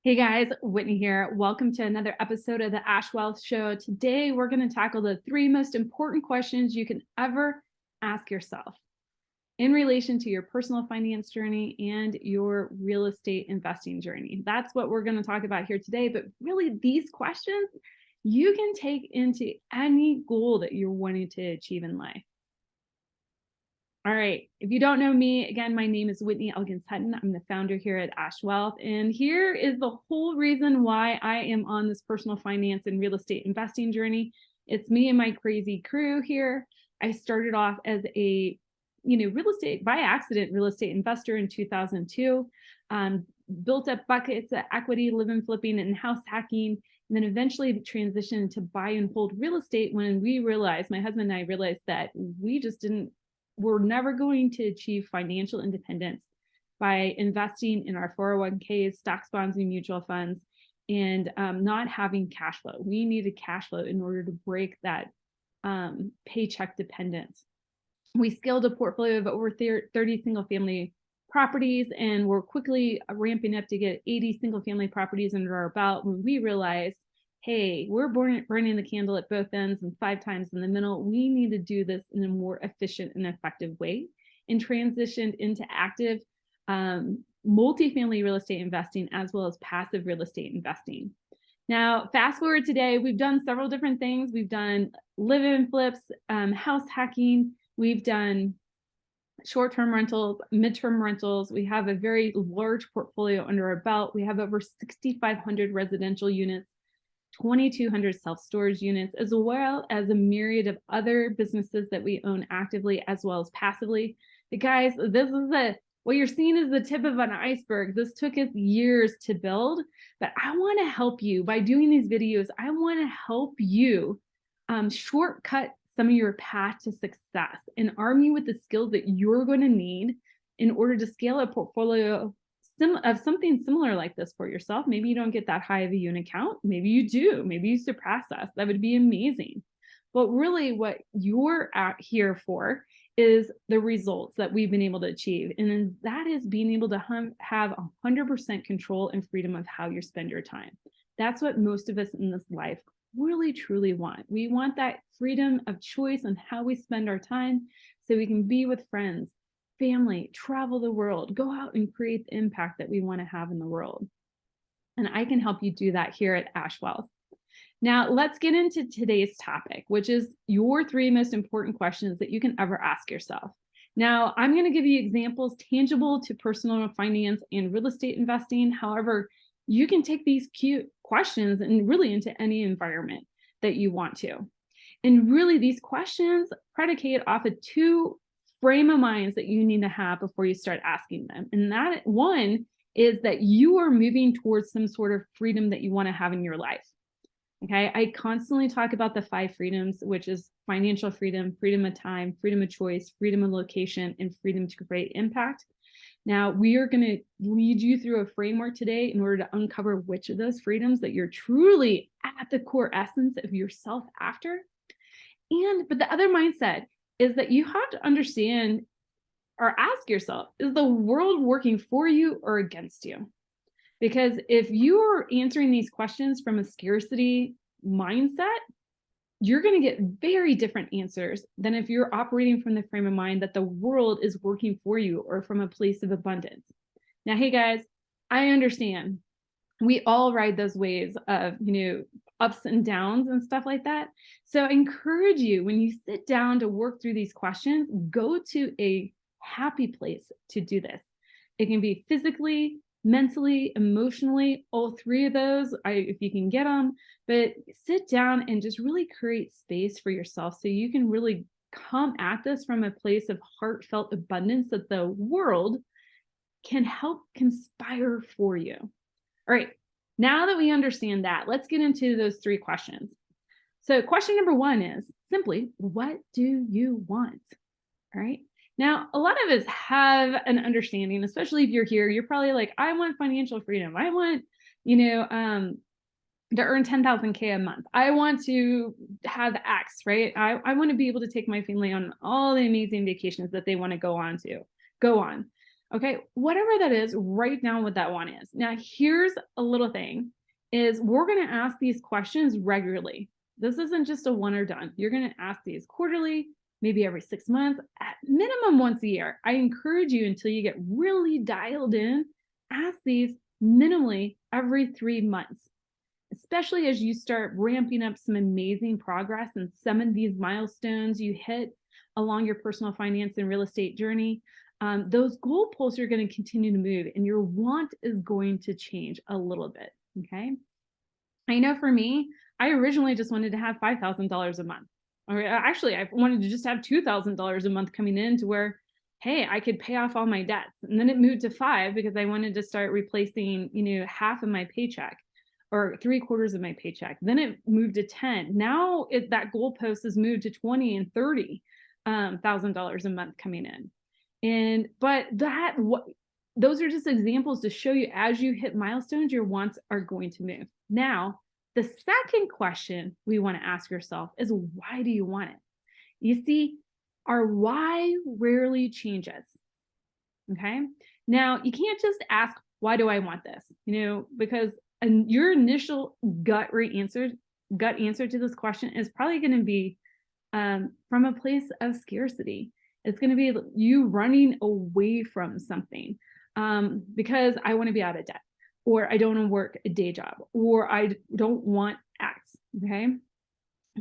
Hey guys, Whitney here. Welcome to another episode of the Ash Wealth Show. Today, we're going to tackle the three most important questions you can ever ask yourself in relation to your personal finance journey and your real estate investing journey. That's what we're going to talk about here today. But really, these questions you can take into any goal that you're wanting to achieve in life. All right. If you don't know me, again, my name is Whitney Elkins-Hutten. I'm the founder here at Ash Wealth. And here is the whole reason why I am on this personal finance and real estate investing journey. It's me and my crazy crew here. I started off as a, real estate by accident, real estate investor in 2002, built up buckets of equity, live and flipping and house hacking, and then eventually transitioned to buy and hold real estate when we realized, my husband and I realized that we're never going to achieve financial independence by investing in our 401ks, stocks, bonds, and mutual funds, and not having cash flow. We needed cash flow in order to break that paycheck dependence. We scaled a portfolio of over 30 single family properties, and we're quickly ramping up to get 80 single family properties under our belt when we realized, hey, we're burning the candle at both ends and 5 times in the middle. We need to do this in a more efficient and effective way, and transitioned into active multifamily real estate investing as well as passive real estate investing. Now, fast forward today, we've done several different things. We've done live-in flips, house hacking. We've done short-term rentals, midterm rentals. We have a very large portfolio under our belt. We have over 6,500 residential units, 2,200 self-storage units, as well as a myriad of other businesses that we own actively as well as passively. But guys, what you're seeing is the tip of an iceberg. This took us years to build, but I want to help you by doing these videos. I want to help you shortcut some of your path to success and arm you with the skills that you're going to need in order to scale a portfolio of something similar like this for yourself. Maybe you don't get that high of a unit count. Maybe you do. Maybe you surpass us. That would be amazing. But really what you're out here for is the results that we've been able to achieve. And that is being able to have 100% control and freedom of how you spend your time. That's what most of us in this life really truly want. We want that freedom of choice on how we spend our time so we can be with friends, family, travel the world, go out and create the impact that we want to have in the world. And I can help you do that here at Ash Wealth. Now, let's get into today's topic, which is your 3 most important questions that you can ever ask yourself. Now, I'm going to give you examples tangible to personal finance and real estate investing. However, you can take these cute questions and really into any environment that you want to. And really, these questions predicate off of 2 frame of minds that you need to have before you start asking them. And that one is that you are moving towards some sort of freedom that you want to have in your life. Okay, I constantly talk about the 5 freedoms, which is financial freedom, freedom of time, freedom of choice, freedom of location, and freedom to create impact. Now, we are going to lead you through a framework today in order to uncover which of those freedoms that you're truly at the core essence of yourself after. But the other mindset is that you have to understand or ask yourself, is the world working for you or against you? Because if you are answering these questions from a scarcity mindset, you're going to get very different answers than if you're operating from the frame of mind that the world is working for you or from a place of abundance. Now, hey guys, I understand. We all ride those waves of, ups and downs and stuff like that. So I encourage you, when you sit down to work through these questions, go to a happy place to do this. It can be physically, mentally, emotionally, all 3 of those, if you can get them, but sit down and just really create space for yourself so you can really come at this from a place of heartfelt abundance that the world can help conspire for you. All right, now that we understand that, let's get into those 3 questions. So question number 1 is simply, what do you want? All right. Now, a lot of us have an understanding, especially if you're here, you're probably like, I want financial freedom. I want, to earn 10,000K a month. I want to have X, right? I want to be able to take my family on all the amazing vacations that they want to go on. Okay, whatever that is, write down what that one is. Now, here's a little thing is we're going to ask these questions regularly. This isn't just a one or done. You're going to ask these quarterly, maybe every 6 months, at minimum once a year. I encourage you until you get really dialed in, ask these minimally every 3 months, especially as you start ramping up some amazing progress and some of these milestones you hit along your personal finance and real estate journey. Those goalposts are going to continue to move and your want is going to change a little bit. Okay. I know for me, I originally just wanted to have $5,000 a month. Or actually, I wanted to just have $2,000 a month coming in to where, hey, I could pay off all my debts. And then it moved to five because I wanted to start replacing, half of my paycheck or 3/4 of my paycheck. Then it moved to 10. Now that goalpost has moved to 20 and $30,000 a month coming in. But those are just examples to show you as you hit milestones, your wants are going to move. Now, the second question we want to ask yourself is, why do you want it? You see, our why rarely changes. Okay. Now, you can't just ask, why do I want this? Because your initial gut answer to this question is probably going to be from a place of scarcity. It's going to be you running away from something because I want to be out of debt, or I don't want to work a day job, or I don't want X. Okay.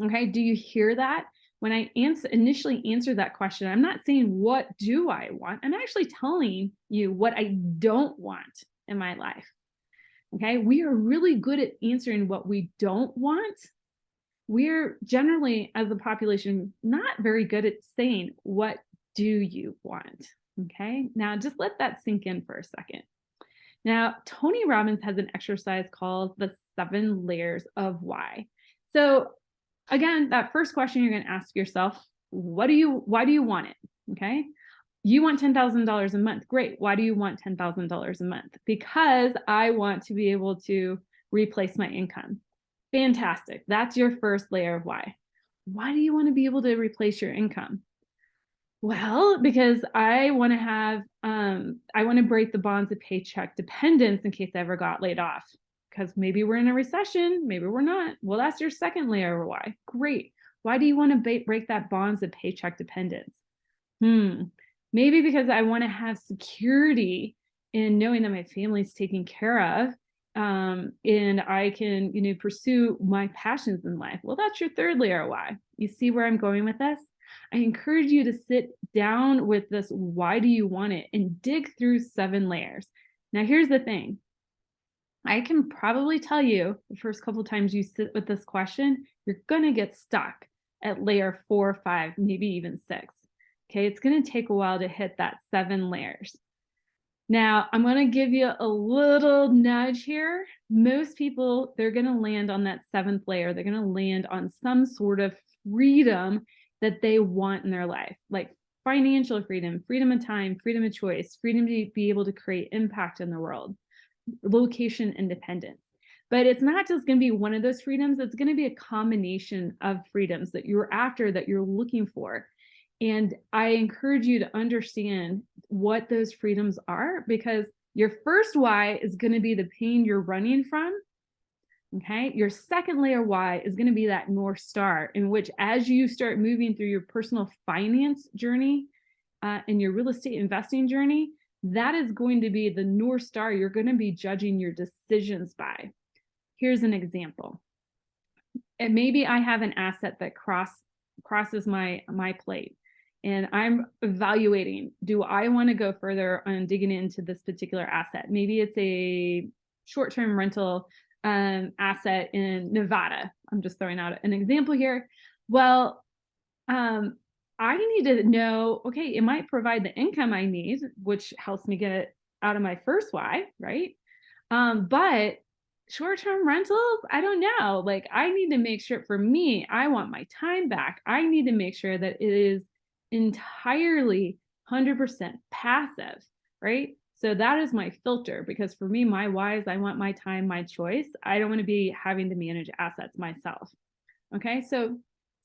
Okay. Do you hear that? When I initially answer that question, I'm not saying, what do I want? I'm actually telling you what I don't want in my life. Okay. We are really good at answering what we don't want. We're generally, as a population, not very good at saying, what do you want? Okay. Now just let that sink in for a second. Now, Tony Robbins has an exercise called the 7 layers of why. So again, that first question you're going to ask yourself, why do you want it? Okay. You want $10,000 a month. Great. Why do you want $10,000 a month? Because I want to be able to replace my income. Fantastic. That's your first layer of why. Why do you want to be able to replace your income? Well, because I want to break the bonds of paycheck dependence in case I ever got laid off. Because maybe we're in a recession, maybe we're not. Well, that's your second layer of why. Great. Why do you want to break that bonds of paycheck dependence? Maybe because I want to have security in knowing that my family's taken care of, and I can, pursue my passions in life. Well, that's your third layer of why. You see where I'm going with this? I encourage you to sit down with this, why do you want it, and dig through 7 layers. Now, here's the thing. I can probably tell you the first couple of times you sit with this question, you're going to get stuck at layer 4, 5, maybe even 6. Okay, it's going to take a while to hit that 7 layers. Now, I'm going to give you a little nudge here. Most people, they're going to land on that 7th layer. They're going to land on some sort of freedom that they want in their life, like financial freedom, freedom of time, freedom of choice, freedom to be able to create impact in the world, location independence. But it's not just going to be one of those freedoms. It's going to be a combination of freedoms that you're after, that you're looking for. And I encourage you to understand what those freedoms are, because your first why is going to be the pain you're running from. Okay. Your second layer why is going to be that North Star, in which as you start moving through your personal finance journey and your real estate investing journey, that is going to be the North Star you're going to be judging your decisions by. Here's an example. And maybe I have an asset that crosses my plate, and I'm evaluating, do I want to go further on digging into this particular asset? Maybe it's a short-term rental asset in Nevada. I'm just throwing out an example here. Well, I need to know, okay, it might provide the income I need, which helps me get it out of my first why, right? But short-term rentals, I don't know. Like, I need to make sure, for me, I want my time back. I need to make sure that it is entirely 100% passive, right? So that is my filter, because for me, my why is I want my time, my choice. I don't want to be having to manage assets myself. Okay, so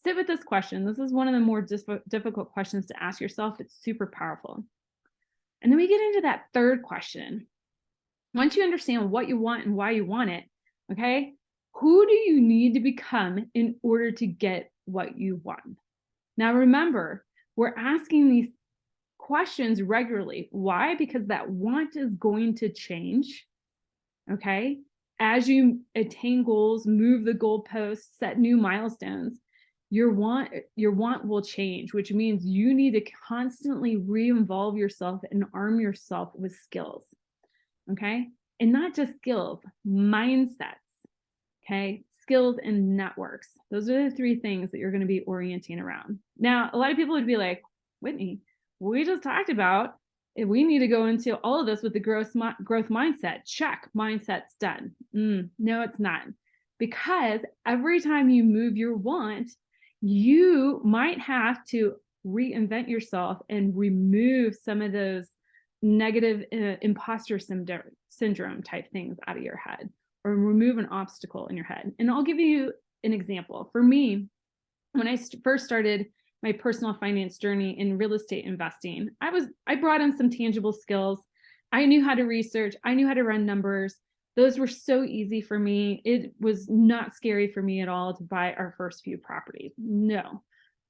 sit with this question. This is one of the more difficult questions to ask yourself. It's super powerful. And then we get into that third question. Once you understand what you want and why you want it, okay, who do you need to become in order to get what you want? Now, remember, we're asking these questions regularly. Why? Because that want is going to change, okay? As you attain goals, move the goalposts, set new milestones, your want will change, which means you need to constantly re-involve yourself and arm yourself with skills, okay? And not just skills, mindsets, okay? Skills and networks. Those are the three things that you're going to be orienting around. Now, a lot of people would be like, Whitney, we just talked about if we need to go into all of this with the growth mindset. Check, mindset's done. No, it's not. Because every time you move your want, you might have to reinvent yourself and remove some of those negative imposter syndrome type things out of your head, or remove an obstacle in your head. And I'll give you an example. For me, when I first started my personal finance journey in real estate investing, I brought in some tangible skills. I knew how to research. I knew how to run numbers. Those were so easy for me. It was not scary for me at all to buy our first few properties. No.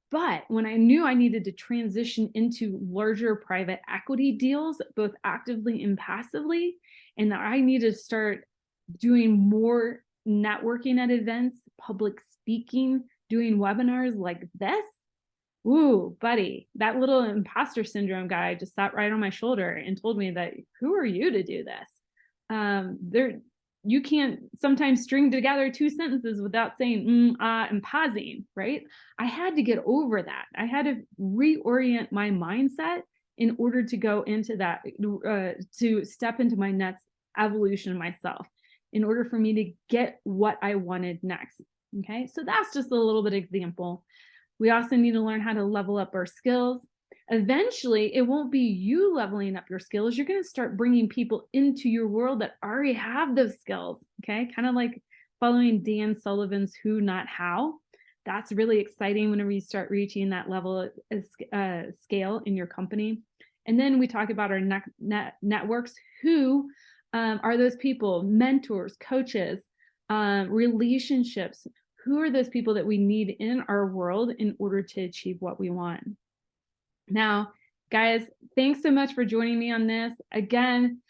But when I knew I needed to transition into larger private equity deals, both actively and passively, and that I needed to start doing more networking at events, public speaking, doing webinars like this, ooh, buddy, that little imposter syndrome guy just sat right on my shoulder and told me that, who are you to do this? You can't sometimes string together two sentences without saying and pausing, right? I had to get over that. I had to reorient my mindset in order to go into that, to step into my next evolution of myself, in order for me to get what I wanted next. Okay, so that's just a little bit of example. We also need to learn how to level up our skills. Eventually, it won't be you leveling up your skills. You're going to start bringing people into your world that already have those skills. Okay, kind of like following Dan Sullivan's Who, Not How. That's really exciting whenever you start reaching that level of scale in your company. And then we talk about our networks. Who are those people? Mentors, coaches, relationships. Who are those people that we need in our world in order to achieve what we want? Now, guys, thanks so much for joining me on this. Again,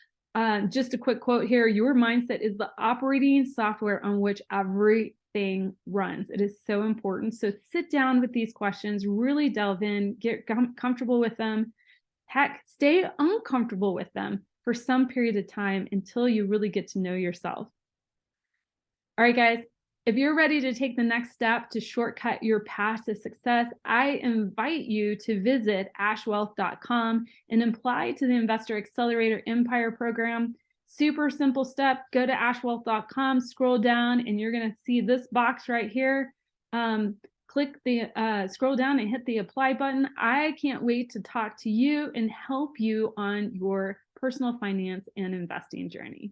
just a quick quote here. Your mindset is the operating software on which everything runs. It is so important. So sit down with these questions, really delve in, get comfortable with them. Heck, stay uncomfortable with them for some period of time until you really get to know yourself. All right, guys, if you're ready to take the next step to shortcut your path to success, I invite you to visit ashwealth.com and apply to the Investor Accelerator Empire program. Super simple step. Go to ashwealth.com, scroll down, and you're going to see this box right here. Click the scroll down and hit the apply button. I can't wait to talk to you and help you on your personal finance and investing journey.